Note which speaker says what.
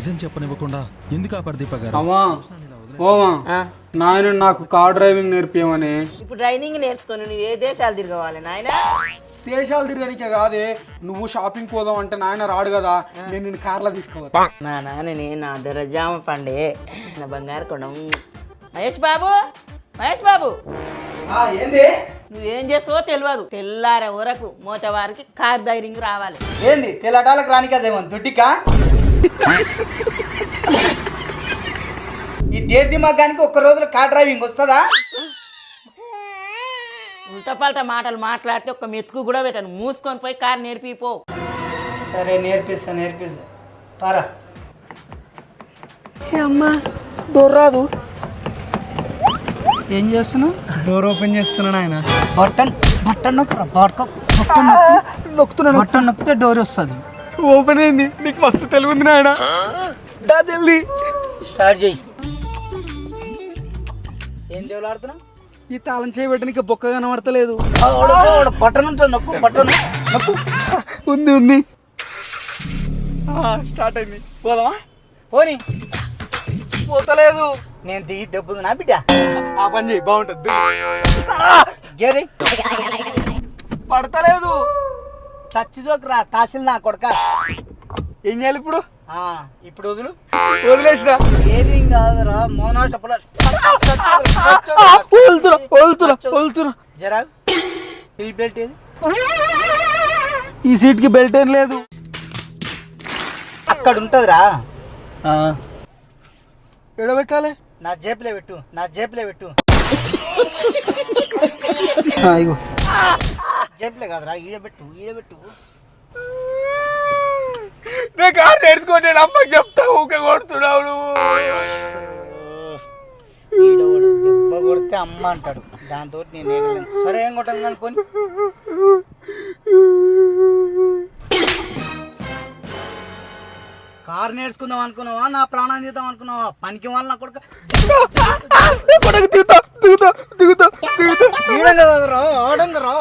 Speaker 1: నిజం చెప్పనివ్వకుండా ఎందుకు ఆపారు దీప గారు?
Speaker 2: అమ్మా ఓమా నాయన నాకు కార్ డ్రైవింగ్ నేర్పియమని.
Speaker 3: ఇప్పుడు డ్రైవింగ్ నేర్చుకొని నువ్వు ఏ దేశాలు తిరగవాలి నాయన?
Speaker 2: దేశాలు తిరగనికే కాదే, నువ్వు షాపింగ్ పోదాం అంటే నాయన రాడు కదా, నేను నిన్ను కార్లో తీసుకోవాలి.
Speaker 3: నా నాన్నని నా దరజామ పండే నా బంగారు కొడం. మహేష్ బాబు, మహేష్ బాబు,
Speaker 4: ఏంది
Speaker 3: నువ్వేం చేస్తావో తెలియదు. తెల్లారే వరకు మోతవారికి కార్ డ్రైవింగ్ రావాలి.
Speaker 4: ఏంది తెల్లటాలకు రాని కదేమో దుడ్డికా? ఈ డేట్ దిమాగానికి ఒక్క రోజులో కార్ డ్రైవింగ్ వస్తుందా?
Speaker 3: ఉల్టపల్ట మాటలు మాట్లాడితే ఒక్క మెతుకు కూడా పెట్టను. మూసుకొని పోయి కార్ నేర్పిపో.
Speaker 4: సరే నేర్పిస్తా పారా.
Speaker 2: అమ్మా డోర్ రాదు.
Speaker 4: ఏం చేస్తున్నావు?
Speaker 2: డోర్ ఓపెన్ చేస్తున్నాను ఆయన.
Speaker 4: బటన్ నొక్కరా, బటన్ నొక్కితే డోర్ వస్తుంది.
Speaker 2: ఓపెన్ అయింది. నీకు మస్తు తెలుగుంది నాయన. దా జల్దీ
Speaker 4: స్టార్ట్ చేయి. ఏం దేవులు ఆడుతున్నావు?
Speaker 2: ఈ తాళం చేయబెట్టడానికి బొక్క కనబడతలేదు.
Speaker 4: బటన్ ఉంటుంది, నొక్కు బటన్ నొక్కు.
Speaker 2: ఉంది స్టార్ట్ అయింది. పోదామా?
Speaker 4: పోనీ.
Speaker 2: పోతలేదు.
Speaker 4: నేను దిగి దెబ్బదు నా బిడ్డ.
Speaker 2: ఆ పని చేయి, బాగుంటుంది.
Speaker 4: గేరి
Speaker 2: పడతలేదు.
Speaker 4: చచ్చిదోకరా తాసిల్ నా కొడక.
Speaker 2: ఏం చేయాలి ఇప్పుడు?
Speaker 4: ఇప్పుడు
Speaker 2: వదిలేసిన.
Speaker 4: ఏది కాదురా మోనా చెప్పలే. జరా సీట్ బెల్ట్ ఏది?
Speaker 2: ఈ సీట్ కి బెల్ట్ ఏం లేదు.
Speaker 4: అక్కడ ఉంటదిరా.
Speaker 2: ఎడబెట్టాలి.
Speaker 4: నా జేబులో పెట్టు.
Speaker 2: ఇగో
Speaker 4: జేబులే కాదురా, ఈడబెట్టు.
Speaker 2: నేను కారు నేర్చుకోండి, అమ్మకి చెప్తా. ఊకే కొడుతున్నావు.
Speaker 4: దెబ్బ కొడితే అమ్మ అంటాడు, దాంతో నేను ఏగలేను. సరే ఏం కొట్టాను అనుకోని. కారు నేర్చుకుందాం అనుకున్నావా? నా ప్రాణాన్ని తీద్దాం అనుకున్నావా? పనికి వాళ్ళ నా కొడుకు.
Speaker 2: దిగుతా
Speaker 4: ఆడంగా రా.